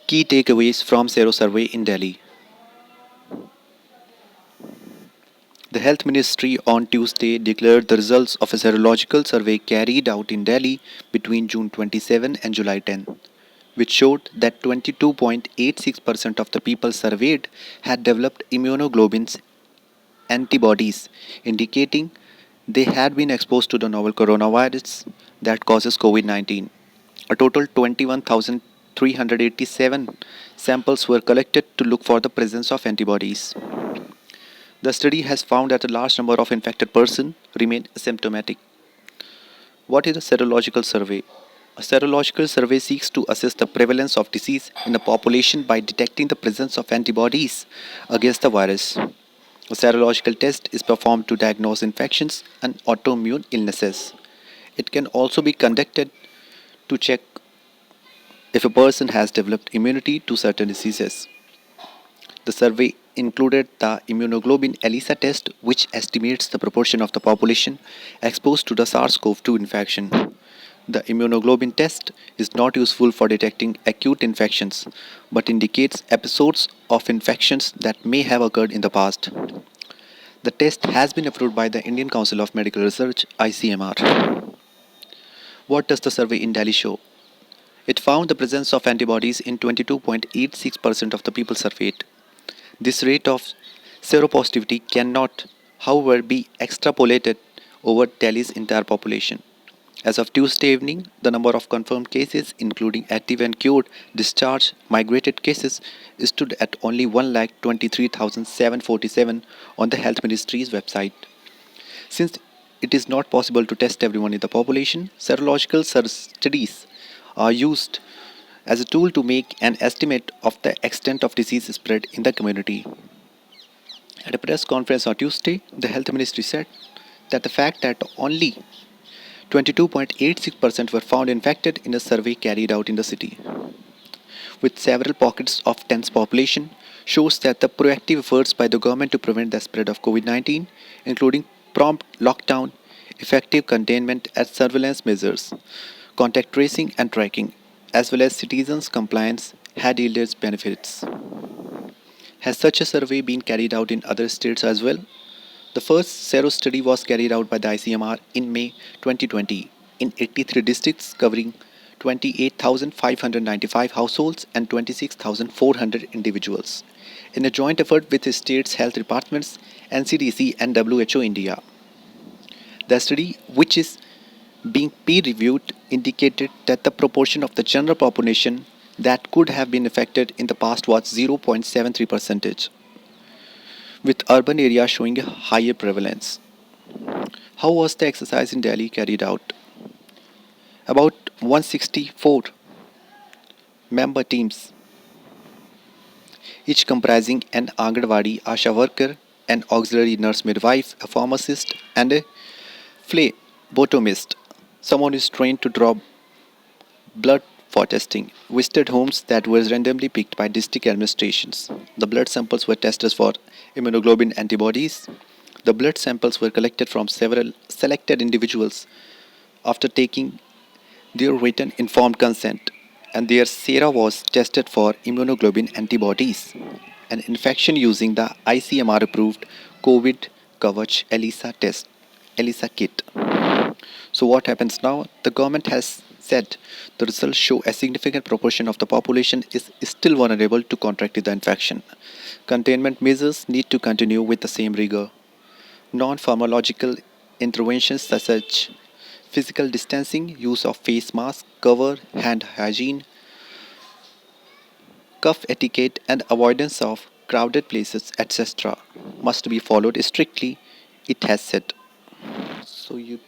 Key takeaways from Sero survey in Delhi. The Health Ministry on Tuesday declared the results of a serological survey carried out in Delhi between June 27 and July 10, which showed that 22.86% of the people surveyed had developed immunoglobulins antibodies, indicating they had been exposed to the novel coronavirus that causes COVID 19. A total 21,387 samples were collected to look for the presence of antibodies. The study has found that a large number of infected persons remain asymptomatic. What is a serological survey? A serological survey seeks to assess the prevalence of disease in a population by detecting the presence of antibodies against the virus. A serological test is performed to diagnose infections and autoimmune illnesses. It can also be conducted to check if a person has developed immunity to certain diseases. The survey included the immunoglobulin ELISA test, which estimates the proportion of the population exposed to the SARS CoV 2 infection. The immunoglobulin test is not useful for detecting acute infections, but indicates episodes of infections that may have occurred in the past. The test has been approved by the Indian Council of Medical Research (ICMR). What does the survey in Delhi show? It found the presence of antibodies in 22.86% of the people surveyed. This rate of seropositivity cannot, however, be extrapolated over Delhi's entire population. As of Tuesday evening, the number of confirmed cases, including active and cured, discharged, migrated cases, stood at only 1,23,747 on the Health Ministry's website. Since it is not possible to test everyone in the population, serological studies are used as a tool to make an estimate of the extent of disease spread in the community. At a press conference on Tuesday, the Health Ministry said that the fact that only 22.86% were found infected in a survey carried out in the city, with several pockets of dense population, shows that the proactive efforts by the government to prevent the spread of COVID 19, including prompt lockdown, effective containment and surveillance measures, contact tracing and tracking, as well as citizens' compliance, had yielded benefits. Has such a survey been carried out in other states as well? The first Sero study was carried out by the ICMR in May 2020 in 83 districts covering 28,595 households and 26,400 individuals in a joint effort with the state's health departments, NCDC and WHO India. The study, which is being peer reviewed, indicated that the proportion of the general population that could have been affected in the past was 0.73%, with urban areas showing a higher prevalence. How was the exercise in Delhi carried out? About 164 member teams, each comprising an Anganwadi Asha worker, an auxiliary nurse midwife, a pharmacist, and a phlebotomist, someone who is trained to draw blood for testing, visited homes that were randomly picked by district administrations. The blood samples were tested for immunoglobulin antibodies. The blood samples were collected from several selected individuals after taking their written informed consent, and their sera was tested for immunoglobulin antibodies, an infection using the ICMR approved COVID Kavach ELISA test, ELISA kit. So, what happens now? The government has said the results show a significant proportion of the population is still vulnerable to contracting the infection. Containment measures need to continue with the same rigor. Non pharmacological interventions such as physical distancing, use of face masks, cover, hand hygiene, cough etiquette, and avoidance of crowded places, etc., must be followed strictly, it has said. So, you